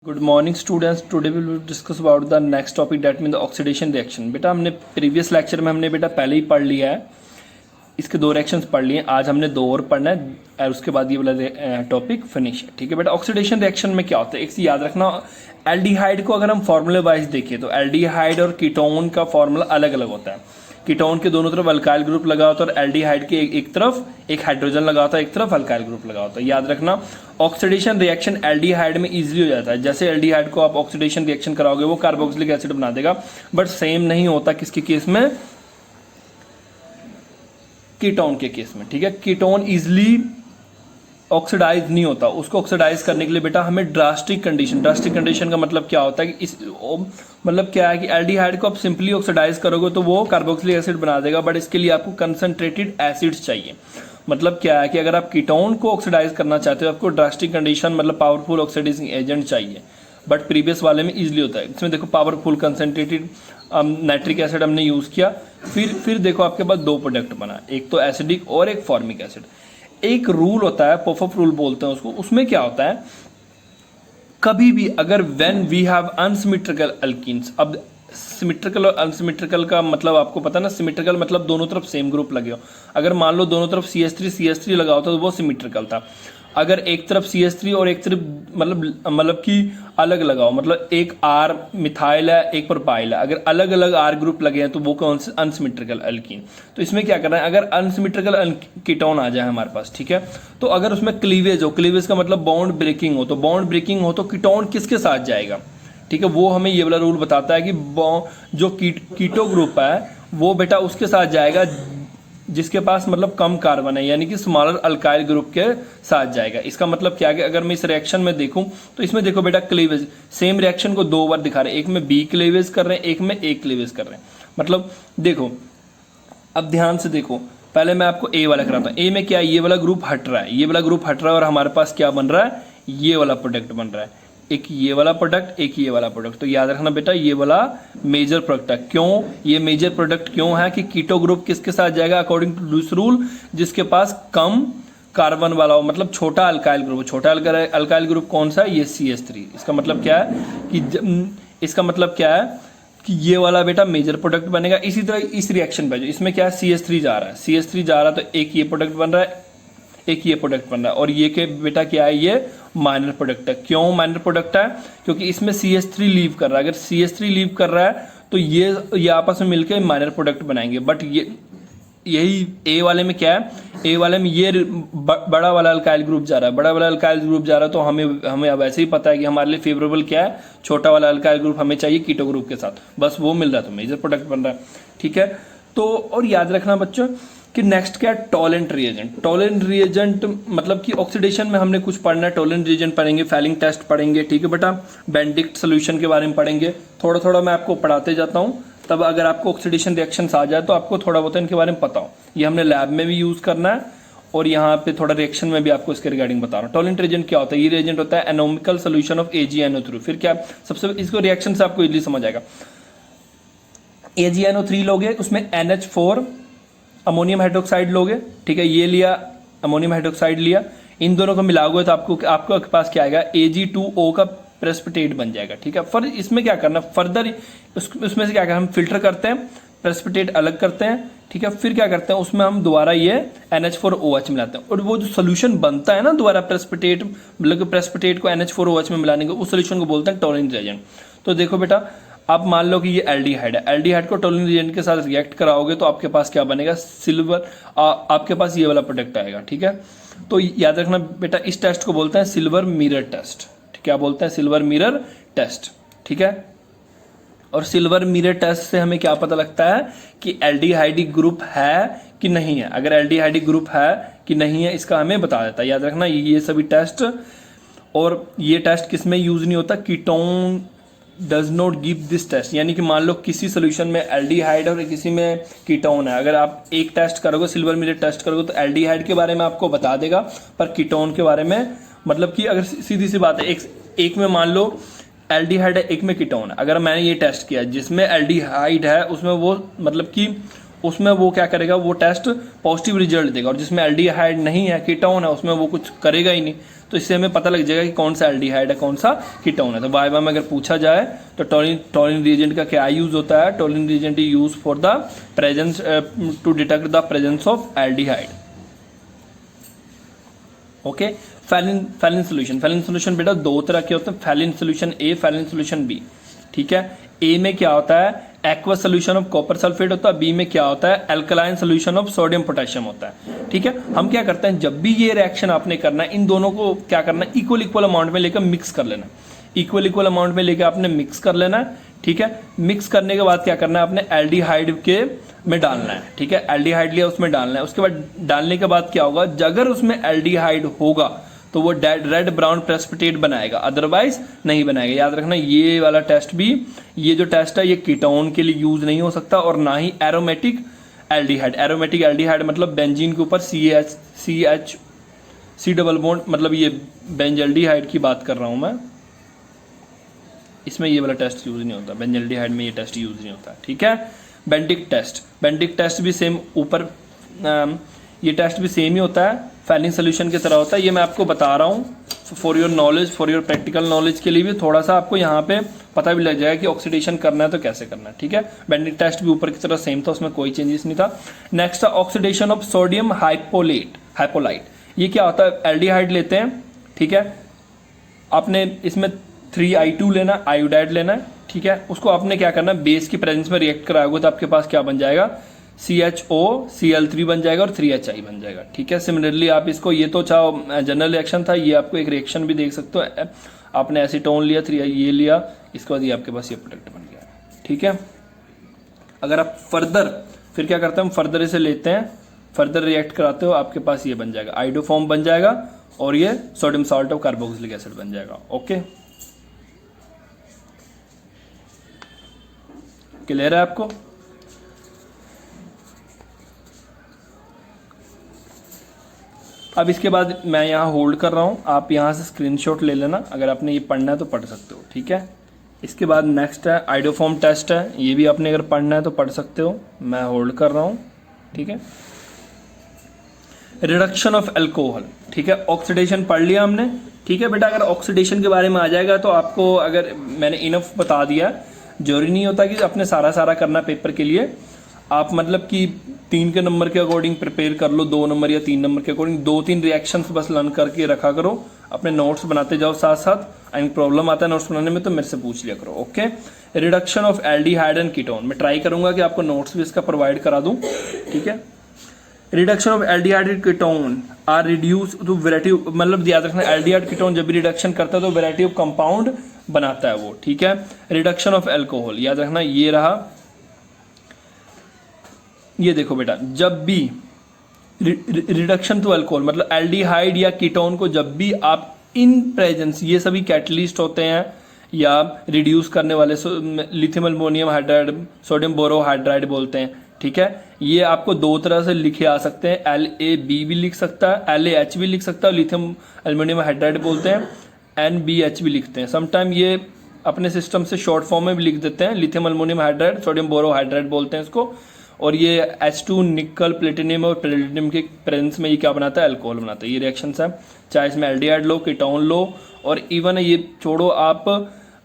Good morning students, today we will discuss about the next topic that mean the oxidation reaction. बेटा हमने previous lecture में हमने बेटा पहले ही पढ़ लिया है, इसके दो रिएक्शंस पढ़ लिए। आज हमने दो और पढ़ना है और उसके बाद ये वाला टॉपिक फिनिश है। ठीक है बेटा, ऑक्सीडेशन रिएक्शन में क्या होता है एक चीज याद रखना। एल्डिहाइड को अगर हम फॉर्मूले वाइज देखें तो एल्डिहाइड और कीटोन का फॉर्मूला अलग अलग होता है। कीटोन के दोनों तरफ अल्काइल ग्रुप लगा होता है और एल्डिहाइड के एक तरफ एक हाइड्रोजन लगा होता है, एक तरफ अल्काइल ग्रुप लगा होता है। याद रखना ऑक्सीडेशन रिएक्शन एल्डिहाइड में इजीली हो जाता है। जैसे एल्डिहाइड को आप ऑक्सीडेशन रिएक्शन कराओगे वो कार्बोक्सिलिक एसिड बना देगा, बट सेम नहीं होता किसके केस में, कीटोन के केस में। ठीक है, कीटोन इजिली ऑक्सीडाइज नहीं होता। उसको ऑक्सीडाइज करने के लिए बेटा हमें ड्रास्टिक कंडीशन का मतलब क्या होता है कि इस मतलब क्या है कि एल्डिहाइड को आप सिंपली ऑक्सीडाइज करोगे तो वो कार्बोक्सिलिक एसिड बना देगा, बट इसके लिए आपको कंसंट्रेटेड एसिड्स चाहिए। मतलब क्या है कि अगर आप कीटोन को ऑक्सीडाइज करना चाहते हो आपको ड्रास्टिक कंडीशन मतलब पावरफुल ऑक्सीडाइजिंग एजेंट चाहिए, बट प्रीवियस वाले में इजीली होता है। इसमें देखो पावरफुल कंसंट्रेटेड नाइट्रिक एसिड हमने यूज किया, फिर देखो आपके पास दो प्रोडक्ट बना, एक तो एसिडिक और एक फॉर्मिक एसिड। एक रूल होता है, पॉपअप रूल बोलते हैं उसको। उसमें क्या होता है, कभी भी अगर when we have unsymmetrical alkenes, अब सिमेट्रिकल और अनसिमेट्रिकल का मतलब आपको पता है ना। सिमेट्रिकल मतलब दोनों तरफ सेम ग्रुप लगे हो। अगर मान लो दोनों तरफ CH3 लगा होता तो वो सिमेट्रिकल था। अगर एक तरफ CH3 और एक तरफ मतलब कि अलग लगाओ, मतलब एक R मिथाइल है एक प्रोपाइल है, अगर अलग अलग R ग्रुप लगे हैं तो वो कौन से अनसिमेट्रिकल अल्कीन। तो इसमें क्या करना है, अगर अनसिमेट्रिकल कीटोन आ जाए हमारे पास, ठीक है, तो अगर उसमें क्लीवेज हो, क्लीवेज का मतलब बॉन्ड ब्रेकिंग हो, तो बॉन्ड ब्रेकिंग हो तो कीटोन किसके साथ जाएगा। ठीक है, वो हमें ये वाला रूल बताता है कि जो कीटो ग्रुप है वो बेटा उसके साथ जाएगा जिसके पास मतलब कम कार्बन है, यानी कि स्मॉलर अल्काइल ग्रुप के साथ जाएगा। इसका मतलब क्या है कि अगर मैं इस रिएक्शन में देखूं तो इसमें देखो बेटा क्लीवेज, सेम रिएक्शन को दो बार दिखा रहे हैं, एक में बी क्लीवेज कर रहे हैं, एक में ए क्लीवेज कर रहे हैं। मतलब देखो, अब ध्यान से देखो, पहले मैं आपको ए वाला कराता हूं। ए में क्या है, ये वाला ग्रुप हट रहा है, ये वाला ग्रुप हट रहा है और हमारे पास क्या बन रहा है, ये वाला प्रोडक्ट बन रहा है। एक ये वाला प्रोडक्ट, एक ये वाला प्रोडक्ट। तो याद रखना बेटा ये वाला मेजर प्रोडक्ट है। क्यों ये मेजर प्रोडक्ट क्यों है कि कीटो ग्रुप किसके साथ जाएगा अकॉर्डिंग टू दिस रूल, जिसके पास कम कार्बन वाला हो, मतलब छोटा अल्काइल ग्रुप। छोटा अल्काइल ग्रुप कौन सा है, ये CH3। इसका मतलब क्या है कि ये वाला बेटा मेजर प्रोडक्ट बनेगा। इसी तरह इस रिएक्शन पे जो इसमें क्या है, CH3 जा रहा है, तो एक ये प्रोडक्ट बन रहा है, एक ये प्रोडक्ट बन रहा है, और ये के बेटा क्या है, ये माइनर प्रोडक्ट है। क्यों माइनर प्रोडक्ट है, क्योंकि इसमें CH3 लीव कर रहा है। अगर CH3 लीव कर रहा है तो ये आपस में मिलकर माइनर प्रोडक्ट बनाएंगे। बट यही ए वाले में क्या है, ए वाले में ये बड़ा वाला अल्काइल ग्रुप जा रहा है, तो हमें अब ऐसे ही पता है कि हमारे लिए फेवरेबल क्या है, छोटा वाला अल्काइल ग्रुप हमें चाहिए कीटो ग्रुप के साथ, बस वो मिल रहा है तो मेजर प्रोडक्ट बन रहा है। ठीक है, तो और याद रखना बच्चों कि नेक्स्ट क्या है, टॉलेंट रिएजेंट मतलब कि ऑक्सीडेशन में हमने कुछ पढ़ना है। टॉलेंट रिएजेंट पढ़ेंगे, फैलिंग टेस्ट पढ़ेंगे, ठीक है बेटा, बेंडिक्ट सोल्यूशन के बारे में पढ़ेंगे। थोड़ा थोड़ा मैं आपको पढ़ाते जाता हूँ, तब अगर आपको ऑक्सीडेशन रिएक्शंस आ जाए तो आपको थोड़ा बहुत इनके बारे में पता हो। ये हमने लैब में भी यूज करना है और यहाँ पे थोड़ा रिएक्शन में भी आपको इसके रिगार्डिंग बता रहा हूँ। टॉलेंट रिएजेंट क्या होता है, ये रिएजेंट होता है एनोमिकल सोल्यूशन ऑफ AgNO3। फिर क्या, सबसे इसको रिएक्शन से आपको इजीली समझ आएगा। AgNO3 लोगे, उसमें NH4 अमोनियम हाइड्रोक्साइड लोगे, ठीक है, ये लिया अमोनियम हाइड्रोक्साइड लिया, इन दोनों को मिलाओगे तो आपको पास क्या आएगा, Ag2O का प्रेसिपिटेट बन जाएगा। ठीक है, फिर इसमें क्या करना, फर्दर उसमें से क्या करना, हम फिल्टर करते हैं, प्रेसिपिटेट अलग करते हैं, ठीक है, फिर क्या करते हैं उसमें हम दोबारा ये NH4OH मिलाते हैं, और वो जो सोल्यूशन बनता है ना दोबारा प्रेसिपिटेट, मतलब प्रेसिपिटेट को NH4OH में मिलाने को, उस सोल्यूशन को बोलते हैं टॉलेंट रिएजेंट। तो देखो बेटा, आप मान लो कि ये एल्डिहाइड है, एल्डिहाइड को टॉलेंट रिएजेंट के साथ रिएक्ट कराओगे तो आपके पास क्या बनेगा, सिल्वर, आपके पास ये वाला प्रोडक्ट आएगा। ठीक है, तो याद रखना बेटा इस टेस्ट को बोलते हैं सिल्वर मिरर टेस्ट। क्या बोलते हैं, सिल्वर मिरर टेस्ट। ठीक है, और सिल्वर मिरर टेस्ट से हमें क्या पता लगता है कि एल्डिहाइड ग्रुप है कि नहीं है। अगर एल्डिहाइड ग्रुप है कि नहीं है इसका हमें बता देता है। याद रखना ये सभी टेस्ट, और ये टेस्ट किसमें यूज नहीं होता, ketone does not give this test. यानी कि मान लो किसी सोल्यूशन में एल्डिहाइड और किसी में कीटोन है, अगर आप एक टेस्ट करोगे, सिल्वर मिरर टेस्ट करोगे, तो एल्डिहाइड के बारे में आपको बता देगा, पर कीटोन के बारे में मतलब कि अगर सीधी सी बात है, एक में मान लो एल्डिहाइड है, एक में कीटोन है, अगर मैंने ये टेस्ट किया जिसमें एल्डिहाइड है उसमें वो मतलब कि उसमें वो क्या करेगा, वो टेस्ट पॉजिटिव रिजल्ट देगा, और जिसमें एल्डिहाइड नहीं है, कीटोन है, उसमें वो कुछ करेगा ही नहीं। तो इससे हमें पता लग जाएगा कि कौन सा एल्डिहाइड है, कौन सा कीटोन है। तो वाइवा में अगर पूछा जाए तो टोलिन रिएजेंट का क्या यूज होता है, Tollens reagent is use for the presence to detect the presence of aldehyde. Okay, Fehling solution बेटा दो तरह के होते हैं, Fehling solution A, Fehling solution B. ठीक है, ए में क्या होता है, aqueous solution of copper sulphate होता है, बी में क्या होता है, alkaline solution of sodium potassium होता है। ठीक है, हम क्या करते हैं, जब भी ये रिएक्शन आपने करना है, इन दोनों को क्या करना है, इक्वल अमाउंट में लेकर मिक्स कर लेना है। इक्वल अमाउंट में लेकर आपने मिक्स कर लेना है। ठीक है, मिक्स करने के बाद क्या करना है, आपने एल्डिहाइड के में डालना है। ठीक है, एल्डिहाइड लिया, उसमें डालना है। उसके बाद डालने के बाद क्या होगा, अगर उसमें एल्डिहाइड होगा तो वो रेड ब्राउन प्रेसिपिटेट बनाएगा, अदरवाइज नहीं बनाएगा। याद रखना, ये वाला टेस्ट भी, ये जो टेस्ट है ये कीटोन के लिए यूज नहीं हो सकता, और ना ही एरोमेटिक एल्डिहाइड। एरोमेटिक एल्डिहाइड मतलब बेंजीन के ऊपर सी डबल बॉन्ड, मतलब ये बेंजल्डिहाइड की बात कर रहा हूं मैं, इसमें ये वाला टेस्ट यूज नहीं होता, बेंजल्डिहाइड में ये टेस्ट यूज नहीं होता। ठीक है, बेंडिक टेस्ट भी सेम ऊपर, ये टेस्ट भी सेम ही होता है, फैलिन सोल्यूशन की तरह होता है। ये मैं आपको बता रहा हूँ for your knowledge, for your practical knowledge के लिए भी, थोड़ा सा आपको यहाँ पे पता भी लग जाएगा कि ऑक्सीडेशन करना है तो कैसे करना है। ठीक है, बेंडिक टेस्ट भी ऊपर की तरह सेम था, उसमें कोई चेंजेस नहीं था। नेक्स्ट ऑक्सीडेशन ऑफ सोडियम हाइपोलाइट। ये क्या होता है, एल्डिहाइड लेते हैं। ठीक है, आपने इसमें 3I2 लेना, आयोडाइड लेना है। ठीक है, उसको आपने क्या करना है, बेस की प्रेजेंस में रिएक्ट कराओगे तो आपके पास क्या बन जाएगा, CHO Cl3 बन जाएगा और 3HI बन जाएगा। ठीक है, सिमिलरली आप इसको, ये तो चाहो जनरल रिएक्शन था, ये आपको एक रिएक्शन भी देख सकते हो। आपने एसीटोन लिया, 3I ये लिया, इसके बाद ये आपके पास ये प्रोडक्ट बन गया। ठीक है, अगर आप फर्दर फिर क्या करते हैं, हम फर्दर इसे लेते हैं, फर्दर रिएक्ट कराते हो, आपके पास ये बन जाएगा, आइडोफॉर्म बन जाएगा, और ये sodium salt of carboxylic acid बन जाएगा। ओके, क्लियर है आपको? अब इसके बाद मैं यहाँ होल्ड कर रहा हूँ, आप यहाँ से स्क्रीनशॉट ले लेना, अगर आपने ये पढ़ना है तो पढ़ सकते हो। ठीक है, इसके बाद नेक्स्ट है आइडोफॉर्म टेस्ट है, ये भी आपने अगर पढ़ना है तो पढ़ सकते हो, मैं होल्ड कर रहा हूँ। ठीक है, रिडक्शन ऑफ अल्कोहल। ठीक है, ऑक्सीडेशन पढ़ लिया हमने। ठीक है बेटा, अगर ऑक्सीडेशन के बारे में आ जाएगा तो आपको, अगर मैंने इनफ बता दिया, जरूरी नहीं होता कि अपने सारा करना पेपर के लिए, आप मतलब कि 3 के नंबर के अकॉर्डिंग प्रिपेयर कर लो, 2 नंबर या 3 नंबर के अकॉर्डिंग 2-3 रिएक्शंस बस लर्न करके रखा करो, अपने नोट्स बनाते जाओ साथ साथ। एंड प्रॉब्लम आता है नोट्स बनाने में तो मेरे से पूछ लिया करो। Okay, reduction of aldehyde and ketone, मैं ट्राई करूंगा कि आपको नोट्स भी इसका प्रोवाइड करा दूं। ठीक है, reduction of aldehyde and ketone are reduce to variety, मतलब याद रखना, एल्डिहाइड कीटोन जब भी रिडक्शन करता है तो वैरायटी ऑफ कंपाउंड बनाता है वो। ठीक है, रिडक्शन ऑफ अल्कोहल, याद रखना ये रहा, ये देखो बेटा, जब भी रिडक्शन टू अल्कोहल मतलब एल्डिहाइड या कीटोन को जब भी आप इन प्रेजेंस, ये सभी कैटलिस्ट होते हैं या रिड्यूस करने वाले, lithium aluminium hydride, sodium borohydride बोलते हैं। ठीक है, ये आपको 2 तरह से लिखे आ सकते हैं, LAB भी लिख सकता है, LAH भी लिख सकता है, लिथियम एल्युमिनियम हाइड्राइड बोलते हैं, NBH भी लिखते हैं। समटाइम ये अपने सिस्टम से शॉर्ट फॉर्म में भी लिख देते हैं, lithium aluminium hydride, sodium borohydride बोलते हैं इसको। और ये H2 निकल, प्लेटिनियम और प्लेटिनियम के प्रेजेंस में ये क्या बनाता है, अल्कोहल बनाता है। ये रिएक्शंस है, चाहे इसमें एल्डिहाइड लो, कीटोन लो, और इवन ये छोड़ो आप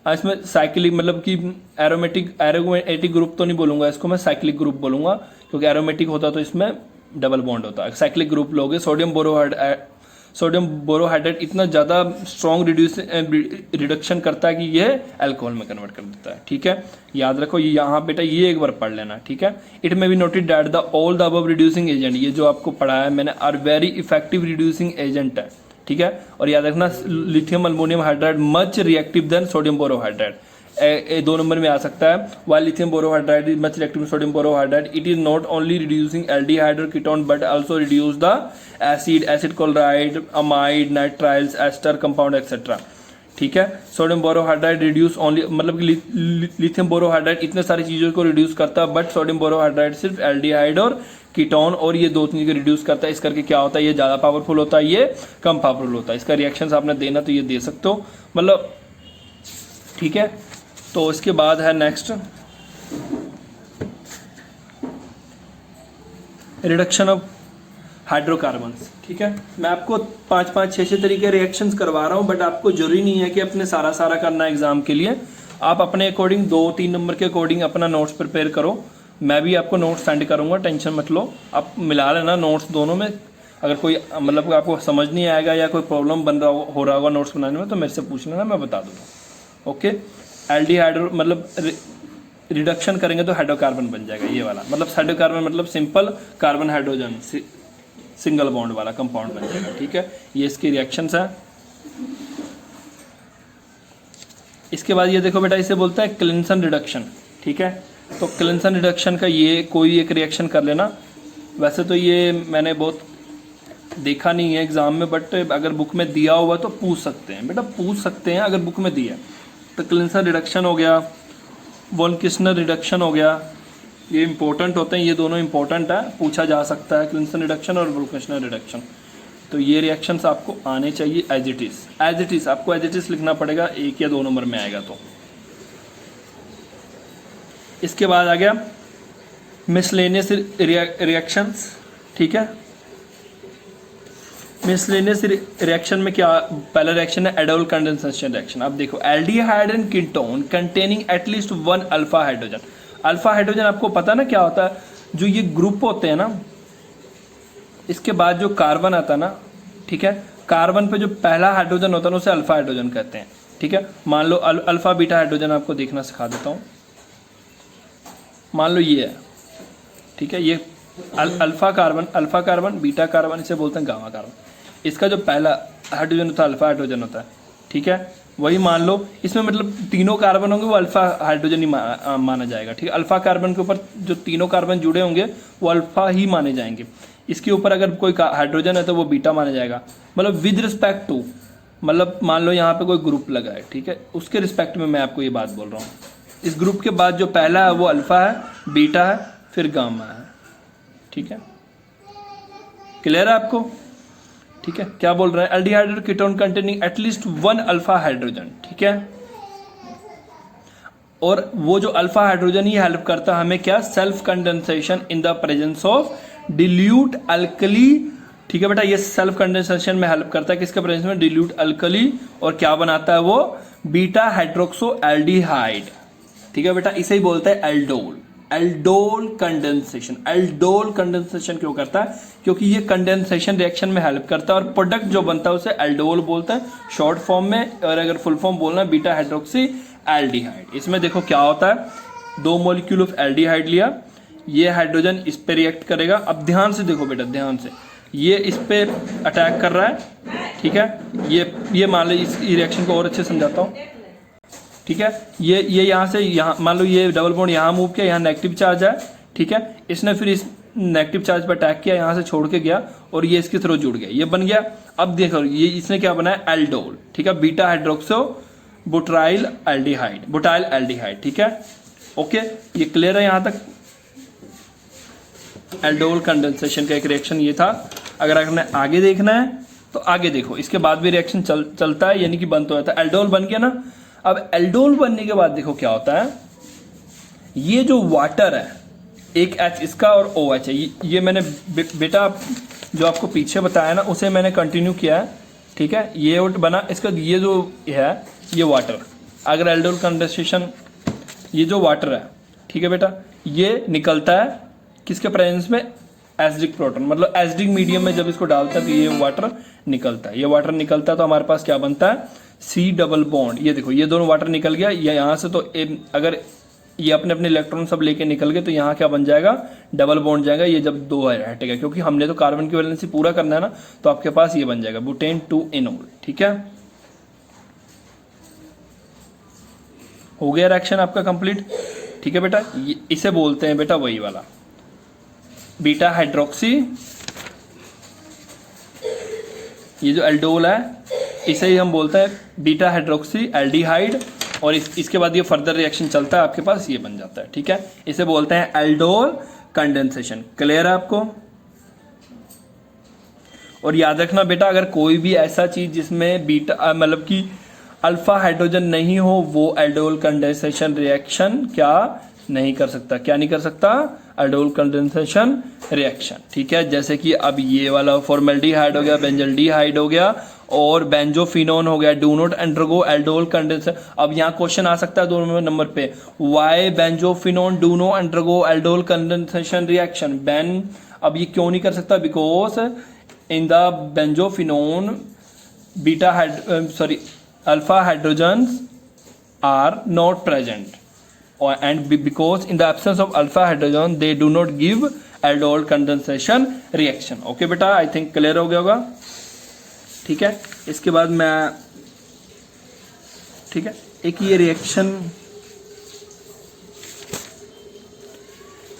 इसमें साइक्लिक, मतलब कि एरोमेटिक ग्रुप तो नहीं बोलूंगा इसको, मैं साइक्लिक ग्रुप बोलूंगा, क्योंकि एरोमेटिक होता तो इसमें डबल बॉन्ड होता है। साइक्लिक ग्रुप लोगे, सोडियम बोरोहाइड्रेट इतना ज़्यादा स्ट्रॉन्ग रिडक्शन करता है कि ये अल्कोहल में कन्वर्ट कर देता है। ठीक है, याद रखो, ये यहाँ बेटा ये एक बार पढ़ लेना। ठीक है, it may be noted that the all the above reducing agent, ये जो आपको पढ़ाया मैंने, are very effective reducing agent है। ठीक है, और याद रखना, lithium aluminium hydride much reactive than sodium borohydride, 2 number में आ सकता है। while lithium borohydride is much reactive to sodium borohydride, it is not only reducing aldehyde or ketone but also reduce the acid chloride, amide, nitriles, ester compound etc. ठीक है, sodium borohydride reduce only, मतलब कि lithium borohydride इतने सारी चीजों को reduce करता है, बट सोडियम बोरोहाइड्राइड सिर्फ एल्डिहाइड और कीटोन और ये 2 चीजें रिड्यूस करता है। इस करके क्या होता है, ये ज्यादा पावरफुल होता है, ये कम पावरफुल होता है। इसका रिएक्शंस आपने देना तो ये दे सकते हो, मतलब ठीक है। तो इसके बाद है नेक्स्ट रिडक्शन ऑफ हाइड्रोकार्बन्स। ठीक है, मैं आपको 5-5, 6-6 तरीके रिएक्शंस करवा रहा हूँ, बट आपको जरूरी नहीं है कि अपने सारा करना एग्जाम के लिए। आप अपने अकॉर्डिंग 2-3 नंबर के अकॉर्डिंग अपना नोट्स प्रिपेयर करो। मैं भी आपको नोट्स सेंड करूँगा, टेंशन मत लो। आप मिला लेना नोट्स दोनों में। अगर कोई मतलब आपको समझ नहीं आएगा या कोई प्रॉब्लम हो रहा होगा नोट्स बनाने में, तो मेरे से पूछ लेना, मैं बता दूँगा। ओके, एल्डिहाइड मतलब रिडक्शन करेंगे तो हाइड्रोकार्बन बन जाएगा ये वाला। मतलब हाइड्रोकार्बन मतलब simple carbon hydrogen single bond वाला कंपाउंड बन जाएगा। ठीक है, ये इसकी रिएक्शंस है। इसके बाद ये देखो बेटा, इसे बोलता है क्लिंसन रिडक्शन। ठीक है, तो क्लिंसन रिडक्शन का ये कोई एक रिएक्शन कर लेना। वैसे तो ये मैंने बहुत देखा नहीं है एग्जाम में, बट अगर बुक में दिया हुआ तो पूछ सकते हैं बेटा, पूछ सकते हैं अगर बुक में दिया। तो क्लिंसन रिडक्शन हो गया, वॉन किस्नर रिडक्शन हो गया, ये इंपॉर्टेंट होते हैं, ये दोनों इंपॉर्टेंट है, पूछा जा सकता है क्लिंसन रिडक्शन और वॉन किस्नर रिडक्शन। तो ये रिएक्शंस आपको आने चाहिए एज इट इज आपको एज इट इज लिखना पड़ेगा, 1 या 2 नंबर में आएगा। तो इसके बाद आ गया मिसलेनियस रिएक्शंस। ठीक है, मिसलेनियस रिएक्शन में क्या, पहला रिएक्शन है एडोल कंडेंसेशन रिएक्शन। अब देखो, aldehyde and ketone containing at least 1 alpha hydrogen. Alpha hydrogen आपको पता है ना क्या होता है, जो ये ग्रुप होते हैं ना, इसके बाद जो कार्बन आता है ना, ठीक है, कार्बन पे जो पहला हाइड्रोजन होता है ना, उसे अल्फा हाइड्रोजन कहते हैं। ठीक है, मान लो अल्फा बीटा हाइड्रोजन आपको देखना सिखा देता हूँ। मान लो ये है, ठीक है, ये अल्फा कार्बन बीटा कार्बन, इसे बोलते हैं गामा कार्बन। इसका जो पहला हाइड्रोजन होता है अल्फा हाइड्रोजन होता है। ठीक है, वही मान लो इसमें मतलब तीनों कार्बन होंगे वो अल्फा हाइड्रोजन ही माना जाएगा। ठीक है, अल्फा कार्बन के ऊपर जो तीनों कार्बन जुड़े होंगे वो अल्फा ही माने जाएंगे। इसके ऊपर अगर कोई हाइड्रोजन है तो वो बीटा माना जाएगा। मतलब विद रिस्पेक्ट टू, मतलब मान लो यहाँ पे कोई ग्रुप लगा है, ठीक है, उसके रिस्पेक्ट में मैं आपको ये बात बोल रहा हूँ। इस ग्रुप के बाद जो पहला है वो अल्फा है, बीटा है, फिर गामा है। ठीक है, क्लियर है आपको? ठीक है, क्या बोल रहे हैं, एल्डिहाइड और ketone containing at least 1 alpha hydrogen. ठीक है, और वो जो अल्फा हाइड्रोजन ही हेल्प करता है हमें क्या, self condensation in the presence of dilute alkali. ठीक है बेटा, ये सेल्फ कंडेंसेशन में हेल्प करता है, किसके प्रेजेंस में, डिल्यूट अल्कली, और क्या बनाता है वो, बीटा हाइड्रोक्सो एल्डिहाइड। ठीक है बेटा, इसे ही बोलते हैं aldol. Aldol condensation. Aldol condensation क्यों करता है, क्योंकि ये कंडेंसेशन रिएक्शन में हेल्प करता है, और प्रोडक्ट जो बनता है उसे एल्डोल बोलते हैं शॉर्ट फॉर्म में, और अगर फुल फॉर्म बोलना है बीटा हाइड्रोक्सी एल्डिहाइड। इसमें देखो क्या होता है, 2 मॉलिक्यूल ऑफ एल्डिहाइड लिया, ये हाइड्रोजन इस पे रिएक्ट करेगा। अब ध्यान से देखो बेटा, ध्यान से, ये इस पे अटैक कर रहा है। ठीक है, ये मान लो, इस रिएक्शन को और अच्छे समझाता हूँ। ठीक है, ये यहाँ से यहाँ, मान लो ये डबल बॉन्ड यहाँ मूव किया, यहाँ नेगेटिव चार्ज है। ठीक है, इसने फिर इस नेगेटिव चार्ज पर अटैक किया, यहाँ से छोड़ के गया और ये इसके थ्रू जुड़ गया, ये बन गया। अब देखो ये इसने क्या बनाया, एल्डोल। ठीक है, बीटा हाइड्रोक्सो बुटाइल एल्डिहाइड। ठीक है, ओके, ये क्लियर है यहाँ तक। एल्डोल कंडेंसेशन का एक रिएक्शन ये था। अगर आपने आगे देखना है तो आगे देखो, इसके बाद भी रिएक्शन चलता है, यानी कि बंद तो होता है। एल्डोल बन गया ना, अब एल्डोल बनने के बाद देखो क्या होता है, ये जो वाटर है, एक H इसका और OH है, ये मैंने बेटा जो आपको पीछे बताया ना उसे मैंने कंटिन्यू किया है। ठीक है, ये बना, इसका ये जो है ये वाटर, अगर एल्डोल कंडेंसेशन, ये जो वाटर है, ठीक है बेटा, ये निकलता है किसके प्रेजेंस में, एसिडिक प्रोटॉन, मतलब एसिडिक मीडियम में जब इसको डालता है तो ये वाटर निकलता है। ये वाटर निकलता है तो हमारे पास क्या बनता है, C डबल बॉन्ड। ये देखो, ये दोनों वाटर निकल गया, ये यहाँ से तो अगर ये अपने अपने इलेक्ट्रॉन सब लेके निकल गए तो यहाँ क्या बन जाएगा, डबल बॉन्ड जाएगा। ये जब 2 हटेगा, क्योंकि हमने तो कार्बन की वैलेंसी पूरा करना है ना, तो आपके पास ये बन जाएगा बुटेन 2 इनोल। ठीक है, हो गया रिएक्शन आपका कंप्लीट। ठीक है बेटा, इसे बोलते हैं बेटा वही वाला बीटा हाइड्रोक्सी। ये जो एल्डोल है इसे ही हम बोलते हैं बीटा हाइड्रोक्सी एल्डिहाइड, और इसके बाद ये फर्दर रिएक्शन चलता है, आपके पास ये बन जाता है। ठीक है, इसे बोलते हैं एल्डोल कंडेंसेशन। क्लियर है आपको? और याद रखना बेटा, अगर कोई भी ऐसा चीज जिसमें बीटा मतलब कि अल्फा हाइड्रोजन नहीं हो, वो एल्डोल कंडेंसेशन रिएक्शन क्या नहीं कर सकता, क्या नहीं कर सकता, एल्डोल कंडेंसेशन रिएक्शन, ठीक है। जैसे कि अब ये वाला फॉर्मेल्डिहाइड हो गया, बेंजल्डिहाइड हो गया और बेंजोफिनोन हो गया, do not undergo aldol condensation. अब यहाँ क्वेश्चन आ सकता है 2 नंबर पे, why benzophenone do not undergo aldol condensation reaction. Ben अब ये क्यों नहीं कर सकता, because in the benzophenone alpha hydrogens are not present, and because in the absence of alpha hydrogen they do not give aldol condensation reaction। Okay बेटा, I think clear हो गया होगा, ठीक है। इसके बाद मैं, ठीक है, एक ये रिएक्शन,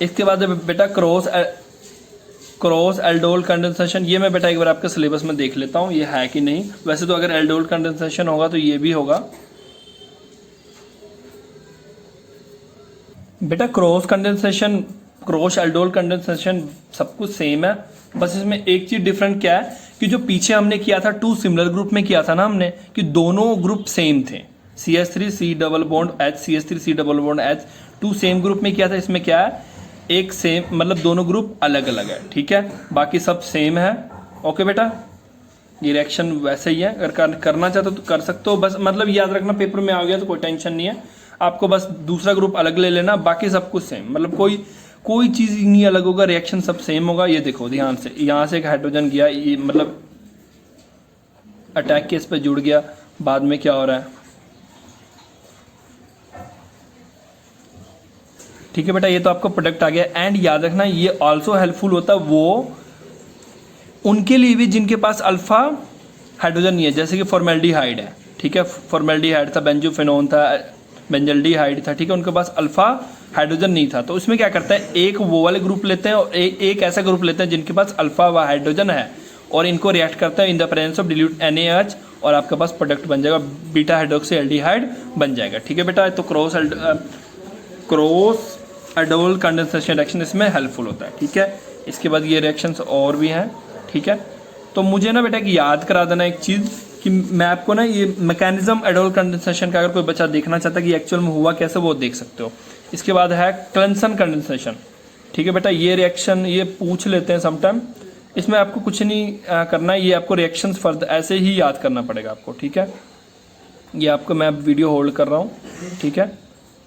इसके बाद बेटा क्रॉस एल्डोल कंडेंसेशन। ये मैं बेटा एक बार आपके सिलेबस में देख लेता हूँ ये है कि नहीं। वैसे तो अगर एल्डोल कंडेंसेशन होगा तो ये भी होगा बेटा। क्रॉस एल्डोल कंडेंसेशन सब कुछ सेम है, बस इसमें एक चीज डिफरेंट क्या है कि जो पीछे हमने किया था 2 सिमिलर ग्रुप में किया था ना हमने, कि दोनों ग्रुप सेम थे, CH3C double bond H, CH3C double bond H, 2 same group में किया था। इसमें क्या है, एक सेम, मतलब दोनों ग्रुप अलग अलग है, ठीक है, बाकी सब सेम है। ओके बेटा, ये रिएक्शन वैसे ही है, अगर करना चाहते हो तो कर सकते हो, बस मतलब याद रखना पेपर में आ गया तो कोई टेंशन नहीं है, आपको बस दूसरा ग्रुप अलग ले लेना, बाकी सब कुछ सेम, मतलब कोई चीज़ नहीं अलग होगा, रिएक्शन सब सेम होगा। ये देखो ध्यान से, यहाँ से एक हाइड्रोजन गया, ये मतलब अटैक केस पे जुड़ गया, बाद में क्या हो रहा है, ठीक है बेटा। ये तो आपको प्रोडक्ट आ गया। एंड याद रखना ये ऑल्सो हेल्पफुल होता है वो उनके लिए भी जिनके पास अल्फा हाइड्रोजन नहीं है, जैसे कि फॉर्मेल्डिहाइड है, ठीक है, फॉर्मेल्डिहाइड था, बेंजोफिनोन था, बेंजल्डिहाइड था, ठीक है, उनके पास अल्फा हाइड्रोजन नहीं था। तो उसमें क्या करता है, एक वो वाले ग्रुप लेते हैं और एक ऐसा ग्रुप लेते हैं जिनके पास अल्फा व हाइड्रोजन है, और इनको रिएक्ट करता है in the presence of dilute NaH, और आपके पास प्रोडक्ट बन जाएगा बीटा हाइड्रोक्सी एल्डिहाइड बन जाएगा, ठीक है बेटा। तो क्रॉस एल्डोल कंडेंसेशन रिएक्शन इसमें हेल्पफुल होता है, ठीक है। इसके बाद ये रिएक्शंस और भी हैं, ठीक है। तो मुझे ना बेटा कि याद करा देना एक चीज़ कि मैं आपको ना ये मैकेनिज्म एल्डोल कंडेंसेशन का, अगर कोई बच्चा देखना चाहता है कि एक्चुअल में हुआ कैसे, वो देख सकते हो। इसके बाद है क्लेंसन कंडेंसेशन, ठीक है बेटा। ये रिएक्शन ये पूछ लेते हैं समटाइम, इसमें आपको कुछ नहीं करना है, ये आपको रिएक्शंस फर्दर ऐसे ही याद करना पड़ेगा आपको, ठीक है। ये आपको मैं वीडियो होल्ड कर रहा हूँ, ठीक है।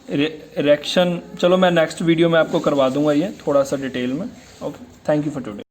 रिएक्शन चलो मैं नेक्स्ट वीडियो में आपको करवा दूंगा ये थोड़ा सा डिटेल में। Okay, thank you for today.